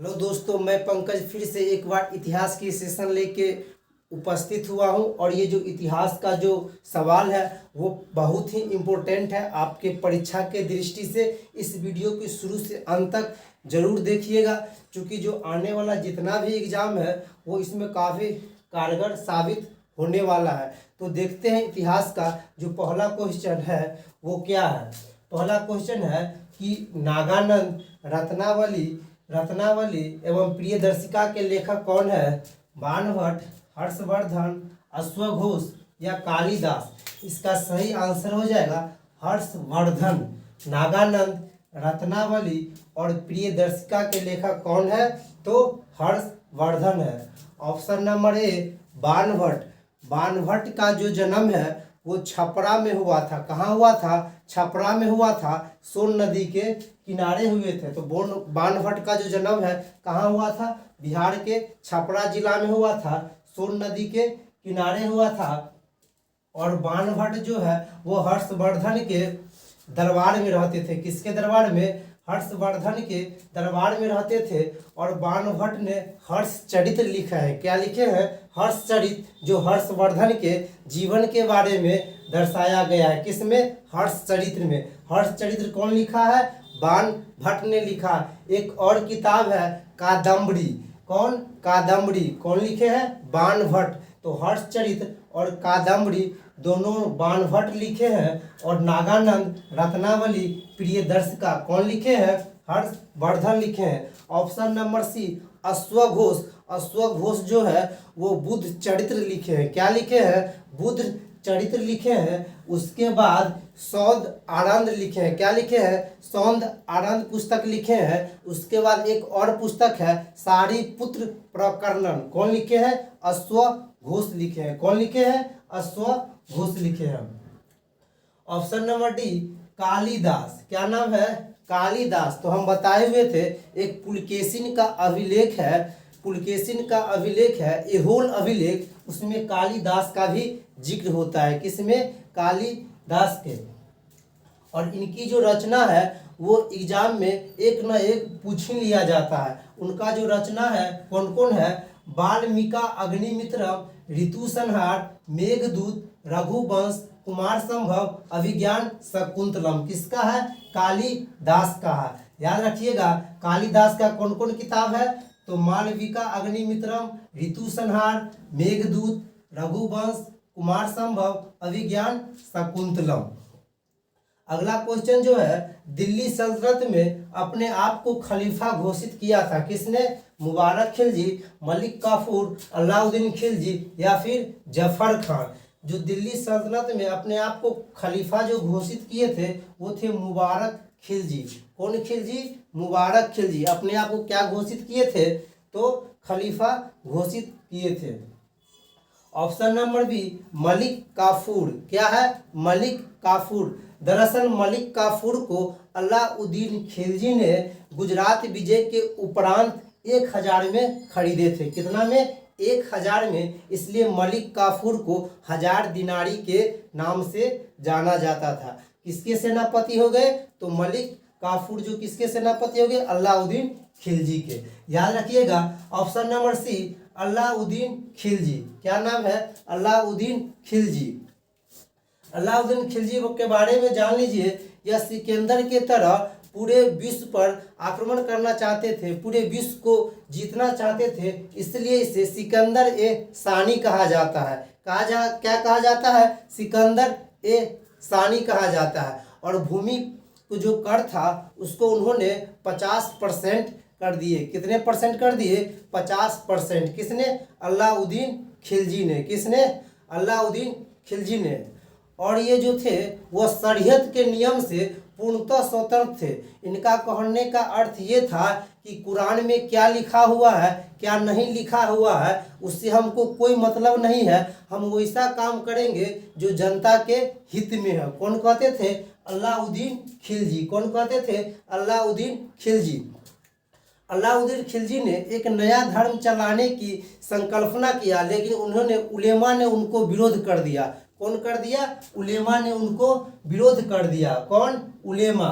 Hello दोस्तों, मैं पंकज फिर से एक बार इतिहास की सेशन लेके उपस्थित हुआ हूं। और ये जो इतिहास का जो सवाल है वो बहुत ही इम्पोर्टेंट है आपके परीक्षा के दृष्टि से। इस वीडियो के शुरू से अंत तक जरूर देखिएगा, क्योंकि जो आने वाला जितना भी एग्ज़ाम है वो इसमें काफ़ी कारगर साबित होने वाला है। तो देखते हैं इतिहास का जो पहला क्वेश्चन है वो क्या है। पहला क्वेश्चन है कि नागानंद रत्नावली एवं प्रियदर्शिका के लेखक कौन है। बाणभट्ट, हर्षवर्धन, अश्वघोष या कालिदास। इसका सही आंसर हो जाएगा हर्षवर्धन। नागानंद, रत्नावली और प्रियदर्शिका के लेखक कौन है, तो हर्षवर्धन है। Option number A Banabhatta. Banabhatta का जो जन्म है वो छपरा में हुआ था। कहाँ हुआ था? छपरा में हुआ था। सोन नदी के किनारे हुए थे। तो बाणभट्ट का जो जन्म है कहाँ हुआ था? बिहार के छपरा जिला में हुआ था, सोन नदी के किनारे हुआ था। और बाणभट्ट जो है वो हर्षवर्धन के दरबार में रहते थे। किसके दरबार में? हर्षवर्धन के दरबार में रहते थे। और बाणभट्ट ने हर्षचरित्र लिखा है। क्या लिखे हैं? हर्षचरित्र, जो हर्षवर्धन के जीवन के बारे में दर्शाया गया है। किसमें? हर्षचरित्र में। हर्षचरित्र कौन लिखा है? बाणभट्ट ने लिखा। एक और किताब है कादम्बरी। कौन? कादम्बरी कौन लिखे हैं? बाणभट्ट। तो हर्षचरित्र और कादम्बरी दोनों बाणभट्ट लिखे हैं। और नागानंद, रत्नावली, प्रियदर्शिका कौन लिखे हैं? हर्षवर्धन लिखे हैं। ऑप्शन नंबर सी अश्वघोष। अश्वघोष जो है वो बुद्ध चरित्र लिखे हैं। क्या लिखे हैं? बुद्ध चरित्र लिखे हैं। उसके बाद सौंद आनंद लिखे हैं। क्या लिखे हैं? सौंद आनंद पुस्तक लिखे हैं। उसके बाद एक और पुस्तक है सारीपुत्र प्रकरणम। कौन लिखे हैं? अश्वघोष लिखे हैं। कौन लिखे हैं? अश्वघोष लिखे हैं। Option number D Kalidas. क्या नाम है? कालिदास। तो हम बताए हुए थे एक पुलकेशिन का अभिलेख है। पुलकेशिन का अभिलेख है एहोल अभिलेख। उसमें कालिदास का भी जिक्र होता है। किसमें? कालिदास के। और इनकी जो रचना है वो एग्जाम में एक न एक पूछ ही लिया जाता है। उनका जो रचना है कौन कौन है? वाल्मीकि, अग्निमित्रम, ऋतु संहार, मेघदूत, रघुवंश, कुमार संभव, अभिज्ञान शकुंतलम। किसका है? कालिदास का है। याद रखिएगा कालिदास का कौन कौन किताब है? तो मालविका, अग्निमित्रम, ऋतु संहार, मेघदूत, रघुवंश, कुमार संभव, अभिज्ञान शकुंतलम। अगला क्वेश्चन जो है, दिल्ली सल्तनत में अपने आप को खलीफा घोषित किया था किसने? मुबारक खिलजी, मलिक काफूर, अलाउद्दीन खिलजी या फिर जफर खान। जो दिल्ली सल्तनत में अपने आप को खलीफा जो घोषित किए थे वो थे मुबारक खिलजी। कौन खिलजी? मुबारक खिलजी अपने आप को क्या घोषित किए थे? तो खलीफा घोषित किए थे। Option number B Malik Kafur. क्या है? मलिक काफूर। दरअसल मलिक काफूर को अलाउद्दीन खिलजी ने गुजरात विजय के उपरांत 1000 में खरीदे थे। कितना में? 1000 में। इसलिए मलिक काफूर को 1000 दिनारी के नाम से जाना जाता था। किसके सेनापति हो गए? तो मलिक काफूर जो किसके सेनापति हो गए? अलाउद्दीन खिलजी के। याद रखिएगा option number C Alauddin Khilji. क्या नाम है? अलाउद्दीन खिलजी। अलाउद्दीन खिलजी के बारे में जान लीजिए। यह सिकंदर के तरह पूरे विश्व पर आक्रमण करना चाहते थे, पूरे विश्व को जीतना चाहते थे। इसलिए इसे सिकंदर ए सानी कहा जाता है। क्या कहा जाता है? सिकंदर ए सानी कहा जाता है। और भूमि को जो कर था उसको उन्होंने 50% कर दिए। कितने परसेंट कर दिए? 50%। किसने? अलाउद्दीन खिलजी ने। किसने? अलाउद्दीन खिलजी ने। और ये जो थे वो शरीयत के नियम से पूर्णतः स्वतंत्र थे। इनका कहने का अर्थ ये था कि कुरान में क्या लिखा हुआ है क्या नहीं लिखा हुआ है उससे हमको कोई मतलब नहीं है। हम वैसा काम करेंगे जो जनता के हित में है। कौन कहते थे? अलाउद्दीन खिलजी। कौन कहते थे? अलाउद्दीन खिलजी। अलाउद्दीन खिलजी ने एक नया धर्म चलाने की संकल्पना किया, लेकिन उलेमा ने उनको विरोध कर दिया। कौन कर दिया? उलेमा ने उनको विरोध कर दिया। कौन? उलेमा।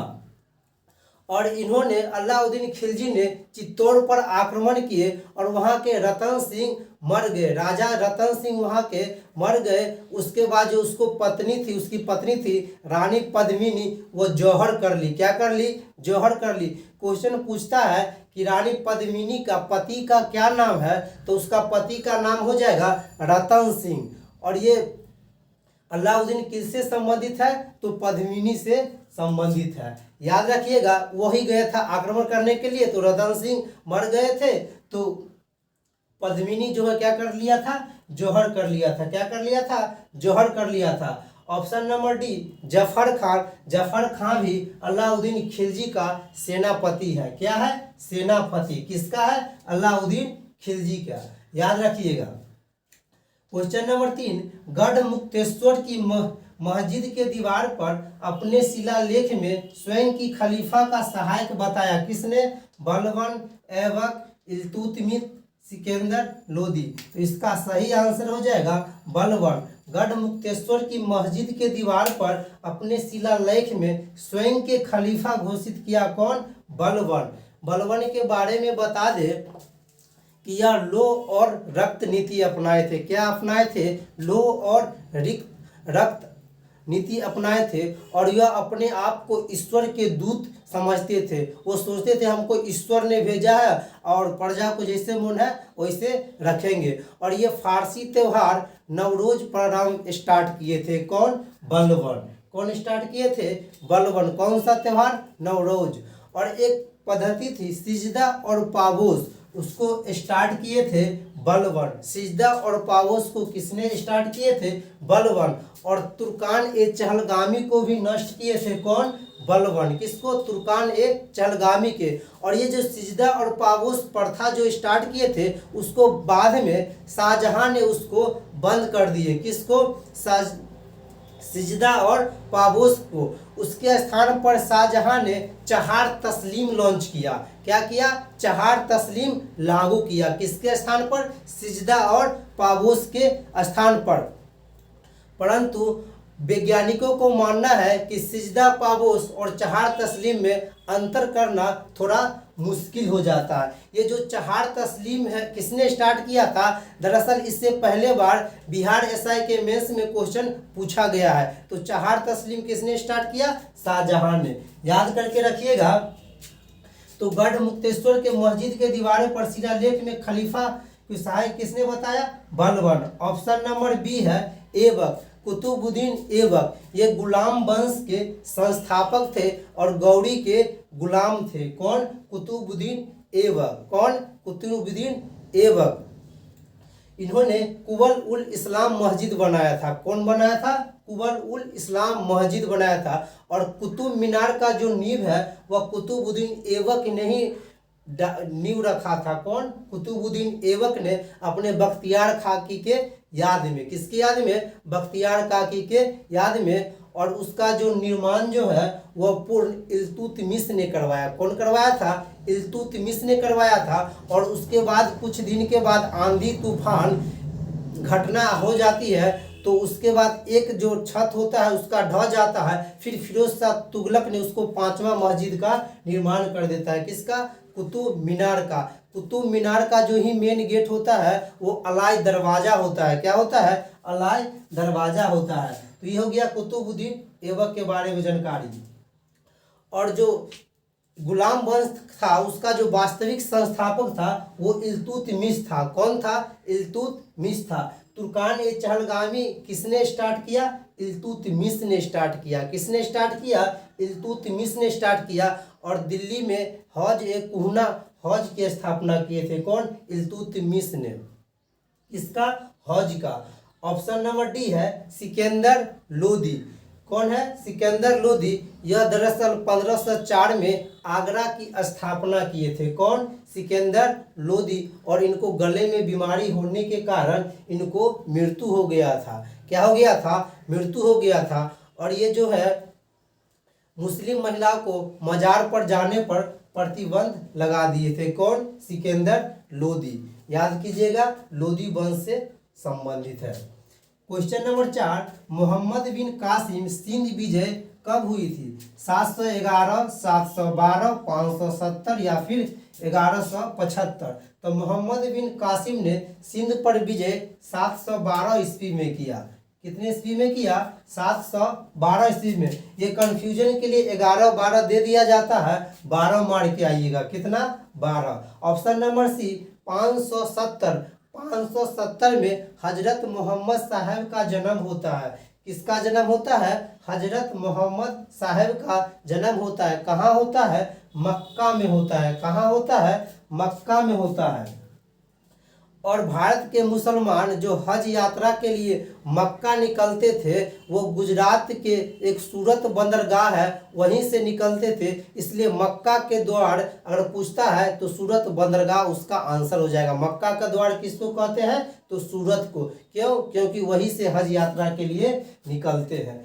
और इन्होंने अलाउद्दीन खिलजी ने चित्तौड़ पर आक्रमण किए और वहाँ के रतन सिंह मर गए। राजा रतन सिंह वहाँ के मर गए। उसके बाद जो उसको पत्नी थी, उसकी पत्नी थी रानी पद्मिनी, वो जौहर कर ली। क्या कर ली? जौहर कर ली। क्वेश्चन पूछता है कि रानी पद्मिनी का पति का क्या नाम है, तो उसका पति का नाम हो जाएगा रतन सिंह। और ये अलाउद्दीन किससे संबंधित है? तो पद्मिनी से संबंधित है। याद रखिएगा, वही गया था आक्रमण करने के लिए, तो रतन सिंह मर गए थे, तो पद्मिनी जो है क्या कर लिया था? जौहर कर लिया था। क्या कर लिया था? जौहर कर लिया था। Option number D, Zafar Khan. Zafar Khan भी अलाउद्दीन खिलजी का सेनापति है। क्या है? सेनापति। किसका है? अलाउद्दीन खिलजी का। याद रखिएगा। क्वेश्चन नंबर 3, गढ़ मुक्तेश्वर की मस्जिद के दीवार पर अपने शिलालेख में स्वयं की खलीफा का सहायक बताया किसने? बलबन, ऐबक, इल्तुतमिश, सिकंदर लोदी। तो इसका सही आंसर हो जाएगा बलबन। गढ़ मुक्तेश्वर की मस्जिद के दीवार पर अपने शिलालेख में स्वयं के खलीफा घोषित किया कौन? बलबन। बलबन के बारे में बता दे कि यह लो और रक्त नीति अपनाए थे। क्या अपनाए थे? लो और रक्त नीति अपनाए थे। और यह अपने आप को ईश्वर के दूत समझते थे। वो सोचते थे हमको ईश्वर ने भेजा है और प्रजा को जैसे मन है वैसे रखेंगे। और ये फारसी त्यौहार नवरोज प्रोग्राम स्टार्ट किए थे कौन? बलबन। कौन स्टार्ट किए थे? बलबन। कौन सा त्यौहार? नवरोज। और एक पद्धति थी सिजदा और पाबोस, उसको स्टार्ट किए थे बलबन। सिजदा और पाबोस को किसने स्टार्ट किए थे? बलबन। और तुर्कान ए चहलगामी को भी नष्ट किए थे कौन? बलबन। किसको? तुर्कान ए चहलगामी के। और ये जो सिजदा और पाबोस प्रथा जो स्टार्ट किए थे, उसको बाद में शाहजहां ने उसको बंद कर दिए। किसको? सिजदा और पाबोस को। उसके स्थान पर शाहजहां ने चहार तस्लीम लॉन्च किया। क्या किया? चहार तस्लीम लागू किया। किसके स्थान पर? सिजदा और पाबोस के स्थान पर। परंतु वैज्ञानिकों को मानना है कि सिजदा पाबोस और चहार तस्लीम में अंतर करना थोड़ा मुश्किल हो जाता है। ये जो चहार तस्लीम है किसने स्टार्ट किया था? दरअसल इससे पहले बार बिहार एसआई के मेंस में क्वेश्चन पूछा गया है। तो चहार तस्लीम किसने स्टार्ट किया? शाहजहां ने। याद करके रखिएगा। तो गढ़ मुक्तेश्वर के मस्जिद के दीवारों पर शिलालेख में खलीफा की सहायक किसने बताया? बलबन। ऑप्शन नंबर बी है ऐबक, कुतुबुद्दीन ऐबक। ये गुलाम वंश के संस्थापक थे और गौरी के गुलाम थे। कौन? कुतुबुद्दीन ऐबक। कौन? कुतुबुद्दीन ऐबक। इन्होंने कुबल उल इस्लाम मस्जिद बनाया था। कौन बनाया था? कुबल उल इस्लाम मस्जिद बनाया था। और कुतुब मीनार का जो नींव है वह कुतुबुद्दीन ऐबक ने ही नींव रखा था। कौन? कुतुबुद्दीन ऐबक ने अपने बख्तियार खाकी के याद में। किसकी याद में? बख्तियार खाकी के याद में। और उसका जो निर्माण जो है वह पूर्ण इल्तुतमिश ने करवाया। कौन करवाया था? इल्तुतमिश ने करवाया था। और उसके बाद कुछ दिन के बाद आंधी तूफान घटना हो जाती है, तो उसके बाद एक जो छत होता है उसका ढह जाता है। फिर फिरोज शाह तुगलक ने उसको 5वां मस्जिद का निर्माण कर देता है। किसका? कुतुब मीनार का। कुतुब मीनार का जो ही मेन गेट होता है वो अलाई दरवाजा होता है। क्या होता है? अलाई दरवाजा होता है। तो ये हो गया कुतुबुद्दीन ऐबक के बारे में जानकारी। और जो गुलाम वंश था उसका जो वास्तविक संस्थापक था वो इल्तुतमिश था। कौन था? इल्तुतमिश था। तुर्कान ए चहलगामी किसने स्टार्ट किया? इल्तुतमिश ने स्टार्ट किया। किसने स्टार्ट किया? इल्तुतमिश ने स्टार्ट किया। और दिल्ली में हौज ए कुहना हौज की स्थापना किए थे। कौन? इल्तुतमिश ने। इसका? हौज का। ऑप्शन नंबर डी है सिकंदर लोदी। कौन है? सिकंदर लोदी। यह दरअसल 1504 में आगरा की स्थापना किए थे। कौन? सिकंदर लोदी। और इनको गले में बीमारी होने के कारण इनको मृत्यु हो गया था। क्या हो गया था? मृत्यु हो गया था। और ये जो है मुस्लिम महिला को मजार पर जाने पर प्रतिबंध लगा दिए थे। कौन? सिकंदर लोदी। याद कीजिएगा, लोदी वंश से संबंधित है। क्वेश्चन नंबर 4, मोहम्मद बिन कासिम सिंध विजय कब हुई थी? 711, 712, 570 या फिर 1175। तो मोहम्मद बिन कासिम ने सिंध पर विजय 712 ईस्वी में किया। कितने ईस्वी में किया? 712 ईस्वी में। ये कंफ्यूजन के लिए 11 12 दे दिया जाता है, 12 मार के आइएगा। कितना? 12। ऑप्शन नंबर सी 570। 570 में हजरत मोहम्मद साहब का जन्म होता है। किसका जन्म होता है? हजरत मोहम्मद साहब का जन्म होता है। कहाँ होता है? मक्का में होता है। कहाँ होता है? मक्का में होता है। और भारत के मुसलमान जो हज यात्रा के लिए मक्का निकलते थे, वो गुजरात के एक सूरत बंदरगाह है, वहीं से निकलते थे। इसलिए मक्का के द्वार अगर पूछता है तो सूरत बंदरगाह उसका आंसर हो जाएगा। मक्का का द्वार किसको कहते हैं? तो सूरत को। क्यों? क्योंकि वहीं से हज यात्रा के लिए निकलते हैं।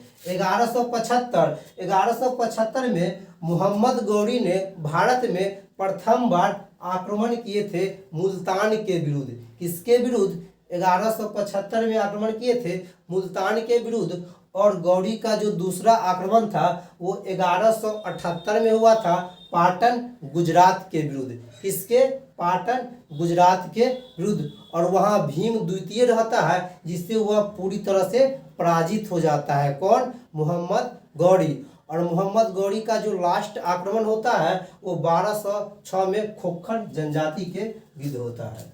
1175 में मोहम्मद गौरी ने भारत में प्रथम बार आक्रमण किए थे मुल्तान के विरुद्ध। किसके विरुद्ध? 1175 में आक्रमण किए थे मुल्तान के विरुद्ध। और गौरी का जो दूसरा आक्रमण था वो 1178 में हुआ था पाटन गुजरात के विरुद्ध। किसके? पाटन गुजरात के विरुद्ध। और वहाँ भीम द्वितीय रहता है, जिससे वह पूरी तरह से पराजित हो जाता है। कौन? मोहम्मद गौरी। और मोहम्मद गौरी का जो लास्ट आक्रमण होता है वो 1206 में खोखर जनजाति के विरुद्ध होता है।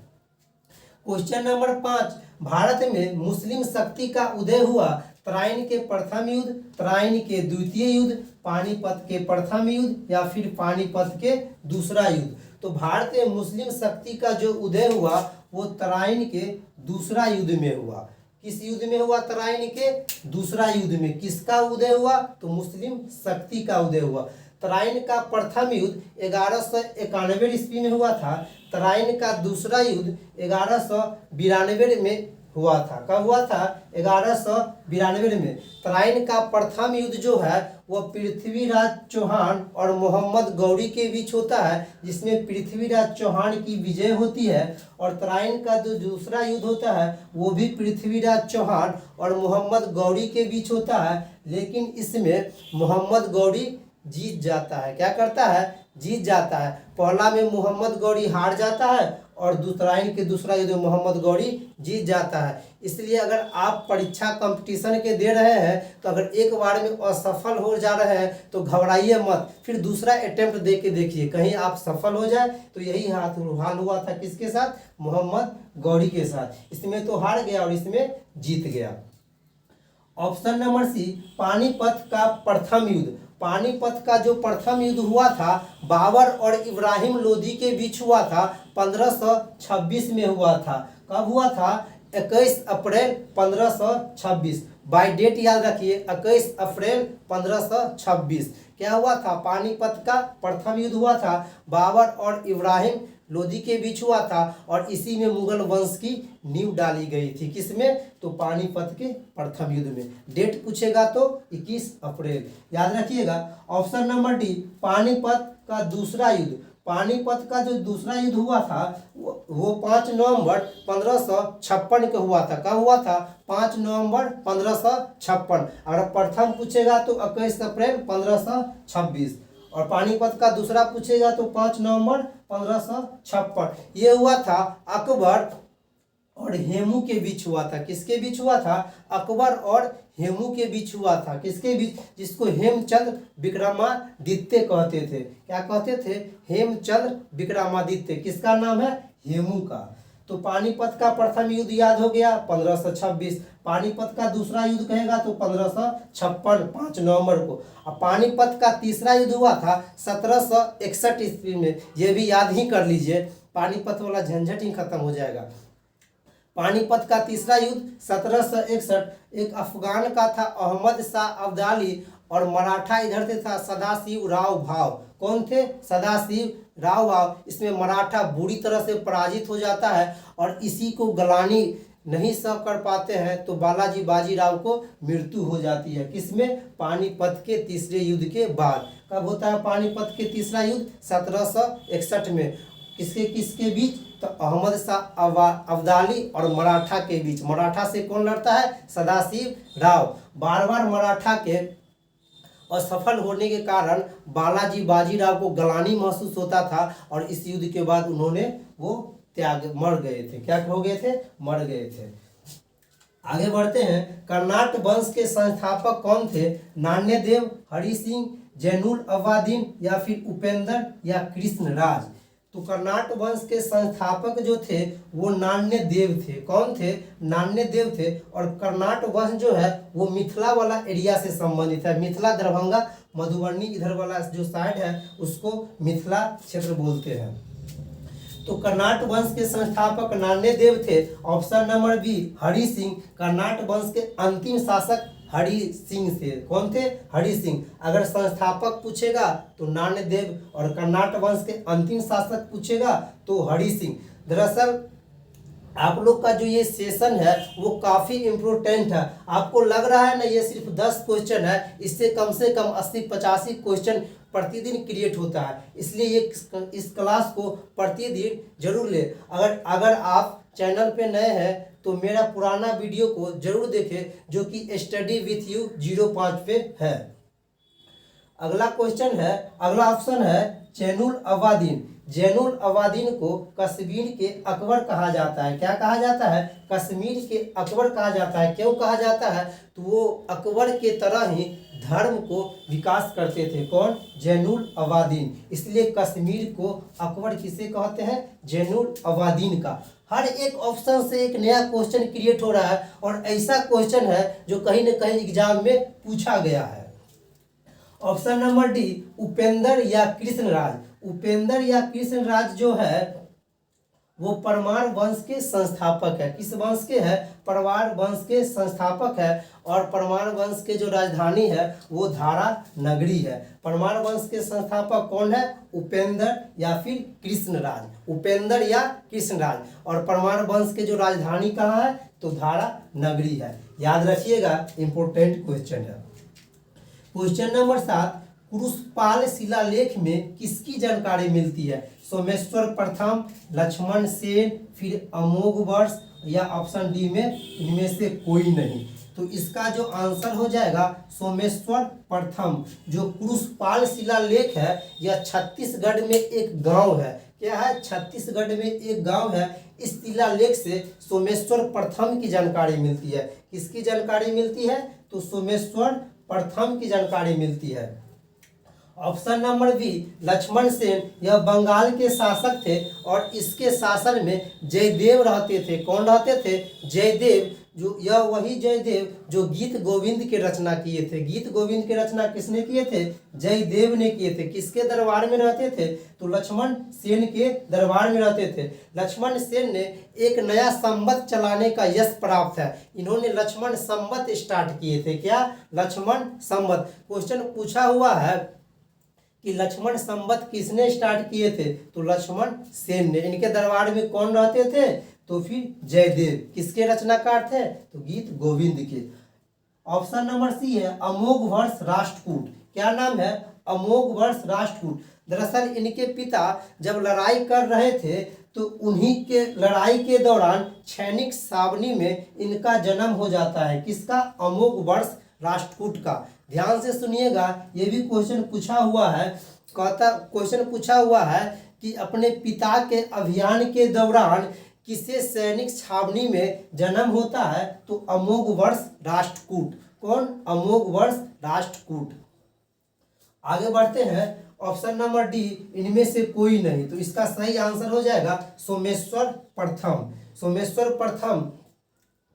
क्वेश्चन नंबर 5, भारत में मुस्लिम शक्ति का उदय हुआ तराइन के प्रथम युद्ध, तराइन के द्वितीय युद्ध, पानीपत के प्रथम युद्ध या फिर पानीपत के दूसरा युद्ध। तो भारत में मुस्लिम शक्ति का जो उदय हुआ वो तराइन के दूसरा युद्ध में हुआ। किस युद्ध में हुआ? तराइन के दूसरा युद्ध में। किसका उदय हुआ? तो मुस्लिम शक्ति का उदय हुआ। तराइन का प्रथम युद्ध 1191 ईस्वी में हुआ था। तराइन का दूसरा युद्ध 1192 में हुआ था। कब हुआ था? 1192 में। तराइन का प्रथम युद्ध जो है वह पृथ्वीराज चौहान और मोहम्मद गौरी के बीच होता है, जिसमें पृथ्वीराज चौहान की विजय होती है। और तराइन का जो दूसरा युद्ध होता है वो भी पृथ्वीराज चौहान और मोहम्मद गौरी के बीच होता है, लेकिन इसमें मोहम्मद गौरी जीत जाता है। क्या करता है? जीत जाता है। पहला में मोहम्मद गौरी हार जाता है और तराइन के दूसरा युद्ध में मोहम्मद गौरी जीत जाता है। इसलिए अगर आप परीक्षा कंपटीशन के दे रहे हैं तो अगर एक बार में असफल हो जा रहे हैं तो घबराइए मत, फिर दूसरा अटेम्प्ट दे के देखिए, कहीं आप सफल हो जाए। तो यही हाल हुआ था किसके साथ? मोहम्मद गौरी के साथ। इसमें तो हार गया और इसमें जीत गया। ऑप्शन नंबर सी पानीपत का प्रथम युद्ध। पानीपत का जो प्रथम युद्ध हुआ था बाबर और इब्राहिम लोदी के बीच हुआ था, 1526 में हुआ था। कब हुआ था? 21 अप्रैल 1526। बाय डेट याद रखिए, 21 अप्रैल 1526। क्या हुआ था? पानीपत का प्रथम युद्ध हुआ था, बाबर और इब्राहिम लोदी के बीच हुआ था। और इसी में मुगल वंश की नींव डाली गई थी। किसमें? तो पानीपत के प्रथम युद्ध में। डेट पूछेगा तो 21 अप्रैल याद रखिएगा। ऑप्शन नंबर डी पानीपत का दूसरा युद्ध। पानीपत का जो दूसरा युद्ध हुआ था वो 5 नवंबर 1556 को हुआ था। कब हुआ था? 5 नवंबर 1556। अगर प्रथम पूछेगा तो 21 अप्रैल 1526 और पानीपत का दूसरा पूछेगा तो 5 नवंबर 1556। ये हुआ था अकबर और हेमू के बीच हुआ था। किसके बीच हुआ था? अकबर और हेमू के बीच हुआ था। किसके बीच? जिसको हेमचंद विक्रमादित्य कहते थे। क्या कहते थे? हेमचंद विक्रमादित्य। किसका नाम है? हेमू का। तो पानीपत का प्रथम युद्ध याद हो गया 1526। पानीपत का दूसरा युद्ध कहेगा तो 1556 5 नवंबर को। अब पानीपत का तीसरा युद्ध हुआ था 1761 ईस्वी में। ये भी याद ही कर लीजिए, पानीपत वाला झंझट ही खत्म हो जाएगा। पानीपत का तीसरा युद्ध 1761 एक अफगान का था अहमद शाह अब्दाली और मराठा इधर से था सदाशिव राव भाव। कौन थे? सदाशिव राव भाव। इसमें मराठा बुरी तरह से पराजित हो जाता है और इसी को गलानी नहीं सह कर पाते हैं तो बालाजी बाजीराव को मृत्यु हो जाती है। किसमें? पानीपत के तीसरे युद्ध के बाद। कब होता है पानीपत के तीसरा युद्ध? 1761 में। किसके किसके बीच? तो अहमद शाह अब्दाली और मराठा के बीच। मराठा से कौन लड़ता है? सदाशिव राव। बार बार मराठा के असफल होने के कारण बालाजी बाजीराव को ग्लानि महसूस होता था और इस युद्ध के बाद उन्होंने वो मर गए थे। क्या हो गए थे? मर गए थे। आगे बढ़ते हैं। कर्नाट वंश के संस्थापक कौन थे? नान्यदेव, हरि सिंह, जैनुल अब्बादीन या फिर उपेंद्र या कृष्णराज। तो कर्नाट वंश के संस्थापक जो थे वो नान्यदेव थे। कौन थे? नान्यदेव थे। और कर्नाट वंश जो है वो मिथिला वाला एरिया से संबंधित है। मिथिला, दरभंगा, मधुबनी इधर वाला जो साइड है उसको मिथिला क्षेत्र बोलते हैं। तो कर्नाट वंश के संस्थापक नान्यदेव थे। Option number B Hari Singh. Karnat वंश के अंतिम शासक हरि सिंह थे। कौन थे? हरि सिंह। अगर संस्थापक पूछेगा तो नान्यदेव और कर्नाट वंश के अंतिम शासक पूछेगा तो हरि सिंह। दरअसल आप लोग का जो ये सेशन है वो काफ़ी इम्पोर्टेंट है। आपको लग रहा है ना ये सिर्फ 10 क्वेश्चन है, इससे कम से कम 80-85 क्वेश्चन प्रतिदिन क्रिएट होता है। इसलिए ये इस क्लास को प्रतिदिन जरूर ले। अगर आप चैनल पे नए हैं तो मेरा पुराना वीडियो को जरूर देखें जो कि स्टडी विथ यू 05 पे है। अगला क्वेश्चन है, अगला ऑप्शन है जैनुल अब्बादीन। जैनुल अब्बादीन को कश्मीर के अकबर कहा जाता है। क्या कहा जाता है? कश्मीर के अकबर कहा जाता है। क्यों कहा जाता है? तो वो अकबर के तरह ही धर्म को विकास करते थे। कौन? जैनुल अब्बादीन। इसलिए कश्मीर को अकबर किसे कहते हैं? जैनुल अब्बादीन का। हर एक ऑप्शन से एक नया क्वेश्चन क्रिएट हो रहा है और ऐसा क्वेश्चन है जो कहीं ना कहीं एग्जाम में पूछा गया है। ऑप्शन नंबर डी उपेंद्र या कृष्णराज। उपेंद्र या कृष्णराज जो है वो परमार वंश के संस्थापक है। किस वंश के है? परमार वंश के संस्थापक है। और परमार वंश के जो राजधानी है वो धारा नगरी है। परमार वंश के संस्थापक कौन है? उपेंद्र या फिर कृष्णराज। उपेंद्र या कृष्णराज। और परमार वंश के जो राजधानी कहाँ है? तो धारा नगरी है। याद रखिएगा, इंपोर्टेंट क्वेश्चन है। क्वेश्चन नंबर 7, कुरुषपाल शिलालेख में किसकी जानकारी मिलती है? सोमेश्वर प्रथम, लक्ष्मण सेन, फिर अमोघवर्ष या ऑप्शन डी में इनमें से कोई नहीं। तो इसका जो आंसर हो जाएगा सोमेश्वर प्रथम। जो कुरुषपाल शिलालेख है यह छत्तीसगढ़ में एक गांव है। क्या है? छत्तीसगढ़ में एक गांव है। इस शिलालेख से सोमेश्वर प्रथम की जानकारी मिलती है। किसकी जानकारी मिलती है? तो सोमेश्वर प्रथम की जानकारी मिलती है। Option number B Lakshman Sen, यह बंगाल के शासक थे और इसके शासन में जयदेव रहते थे। कौन रहते थे? जयदेव। जो यह वही जयदेव जो गीत गोविंद के रचना किए थे। गीत गोविंद के रचना किसने किए थे? जयदेव ने किए थे। किसके दरबार में रहते थे? तो लक्ष्मण सेन के दरबार में रहते थे। लक्ष्मण सेन ने एक नया संवत चलाने का यश प्राप्त है। इन्होंने लक्ष्मण संवत स्टार्ट किए थे। क्या? लक्ष्मण संवत। क्वेश्चन पूछा हुआ है कि लक्ष्मण संवत किसने स्टार्ट किए थे? तो लक्ष्मण सेन ने। इनके दरबार में कौन रहते थे? तो फिर जयदेव। किसके रचनाकार थे? तो गीत गोविंद के। ऑप्शन नंबर सी है अमोघवर्ष राष्ट्रकूट। क्या नाम है? अमोघवर्ष राष्ट्रकूट। दरअसल इनके पिता जब लड़ाई कर रहे थे तो उन्हीं के लड़ाई के दौरान सैनिक छावनी में इनका जन्म हो जाता है। किसका? अमोघवर्ष राष्ट्रकूट का। ध्यान से सुनिएगा, ये भी क्वेश्चन पूछा हुआ है। क्वेश्चन पूछा हुआ है कि अपने पिता के अभियान के दौरान किसे सैनिक छावनी में जन्म होता है? तो अमोघवर्ष राष्ट्रकूट। कौन? अमोघवर्ष राष्ट्रकूट। आगे बढ़ते हैं। ऑप्शन नंबर डी इनमें से कोई नहीं। तो इसका सही आंसर हो जाएगा सोमेश्वर प्रथम। सोमेश्वर प्रथम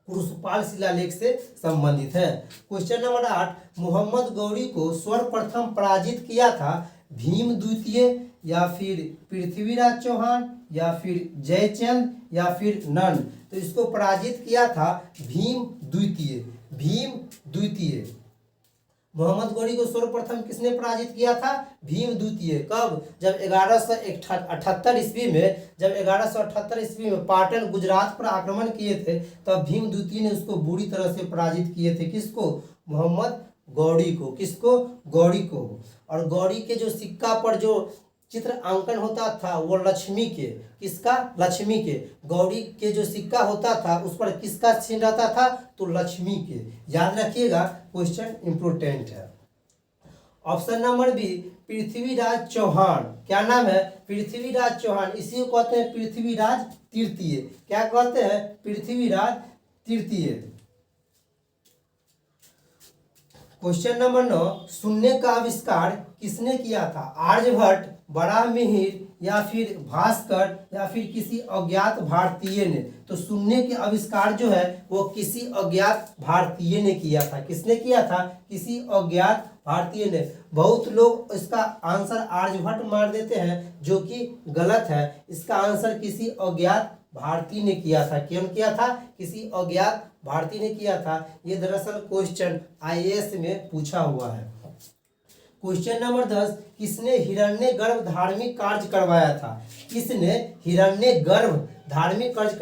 कुरुषपाल शिलालेख से संबंधित है। क्वेश्चन नंबर 8, मोहम्मद गौरी को सर्वप्रथम पराजित किया था भीम द्वितीय या फिर पृथ्वीराज चौहान या फिर जयचंद या फिर नन? तो इसको पराजित किया था भीम द्वितीय। भीम द्वितीय। मोहम्मद गौरी को सर्वप्रथम किसने पराजित किया था? भीम द्वितीय। कब? जब 1178 ईस्वी में, जब 1178 ईस्वी में पाटन गुजरात पर आक्रमण किए थे तब भीम द्वितीय ने उसको बुरी तरह से पराजित किए थे। किसको? मोहम्मद गौरी को। किसको? गौरी को। और गौरी के जो सिक्का पर जो चित्र अंकन होता था वो लक्ष्मी के। किसका? लक्ष्मी के। गौरी के जो सिक्का होता था उस पर किसका चिन्ह रहता था? तो लक्ष्मी के। याद रखिएगा, क्वेश्चन इंपोर्टेंट है। Option number B Prithviraj Chauhan. क्या नाम है? पृथ्वीराज चौहान। इसी को कहते हैं पृथ्वीराज तृतीय। क्या कहते हैं? पृथ्वीराज तृतीय। क्वेश्चन नंबर 9, शून्य का आविष्कार किसने किया था? आर्यभट्ट, वराहमिहिर, या फिर भास्कर, या फिर किसी अज्ञात भारतीय ने? तो शून्य के आविष्कार जो है वो किसी अज्ञात भारतीय ने किया था। किसने किया था? किसी अज्ञात भारतीय ने। बहुत लोग इसका आंसर आर्यभट्ट मार देते हैं, जो कि गलत है। इसका आंसर किसी अज्ञात भारतीय ने किया था। कौन किया था? किसी अज्ञात भारतीय ने किया था। ये दरअसल क्वेश्चन आईएएस में पूछा हुआ है। क्वेश्चन नंबर 10, किसने हिरण्यगर्भ धार्मिक कार्य करवाया था? किसने हिरण्यगर्भ धार्मिक कार्य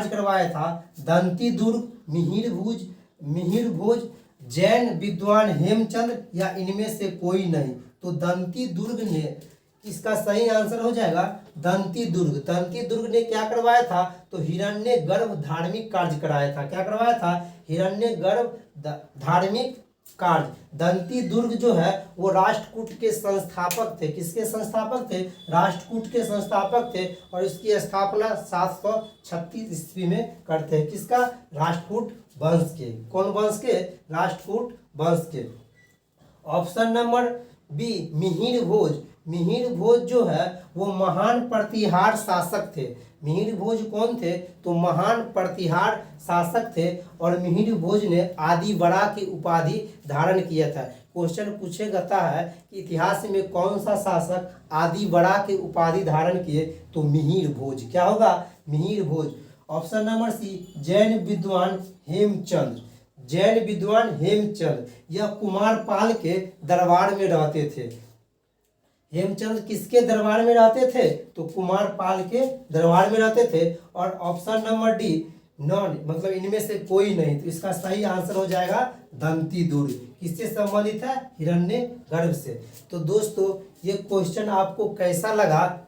करवाया था? दंती दुर्ग, मिहिर भोज, जैन विद्वान हेमचंद्र, या इनमें से कोई नहीं? तो दंती दुर्ग ने, इसका सही आंसर हो जाएगा दंती दुर्ग। दंती दुर्ग ने क्या करवाया था? तो हिरण्यगर्भ धार्मिक कार्य कराया था। क्या करवाया था? हिरण्यगर्भ धार्मिक कार्य। दंती दुर्ग जो है वो राष्ट्रकूट के संस्थापक थे। किसके संस्थापक थे? राष्ट्रकूट के संस्थापक थे। और इसकी स्थापना 736 ईस्वी में करते हैं। किसका? राष्ट्रकूट वंश के। कौन वंश के? राष्ट्रकूट वंश के। ऑप्शन नंबर बी मिहिर भोज। मिहिर भोज जो है वो महान प्रतिहार शासक थे। मिहिर भोज कौन थे? तो महान प्रतिहार शासक थे। और मिहिर भोज ने आदि बड़ा की उपाधि धारण किया था। क्वेश्चन पूछे जाता है कि इतिहास में कौन सा शासक आदि बड़ा की उपाधि धारण किए? तो मिहिर भोज। क्या होगा? मिहिर भोज। ऑप्शन नंबर सी जैन विद्वान हेमचंद्र। जैन विद्वान हेमचंद्र यह कुमारपाल के दरबार में रहते थे। हेमचंद्र किसके दरबार में रहते थे? तो कुमारपाल के दरबार में रहते थे। और ऑप्शन नंबर डी नॉन, मतलब इनमें से कोई नहीं। तो इसका सही आंसर हो जाएगा दंती दुर्ग। किससे संबंधित है? हिरण्यगर्भ से। तो दोस्तों ये क्वेश्चन आपको कैसा लगा?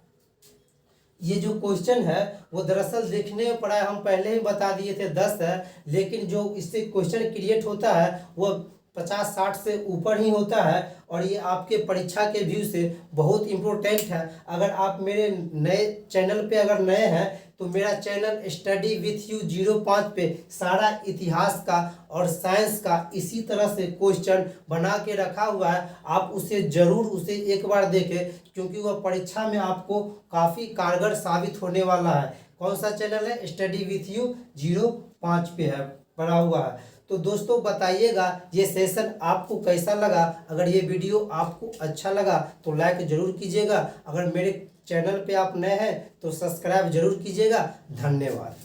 ये जो क्वेश्चन है वो दरअसल देखने में पड़ा है, हम पहले ही बता दिए थे 10 है, लेकिन जो इससे क्वेश्चन क्रिएट होता है वो 50-60 से ऊपर ही होता है। और ये आपके परीक्षा के व्यू से बहुत इम्पोर्टेंट है। अगर आप मेरे नए चैनल पे अगर नए हैं तो मेरा चैनल स्टडी विथ यू 05 पे सारा इतिहास का और साइंस का इसी तरह से क्वेश्चन बना के रखा हुआ है। आप उसे ज़रूर एक बार देखें, क्योंकि वह परीक्षा में आपको काफ़ी कारगर साबित होने वाला है। कौन सा चैनल है? स्टडी विथ यू 05 पे है, बना हुआ है। तो दोस्तों बताइएगा ये सेशन आपको कैसा लगा। अगर ये वीडियो आपको अच्छा लगा तो लाइक ज़रूर कीजिएगा। अगर मेरे चैनल पे आप नए हैं तो सब्सक्राइब जरूर कीजिएगा। धन्यवाद।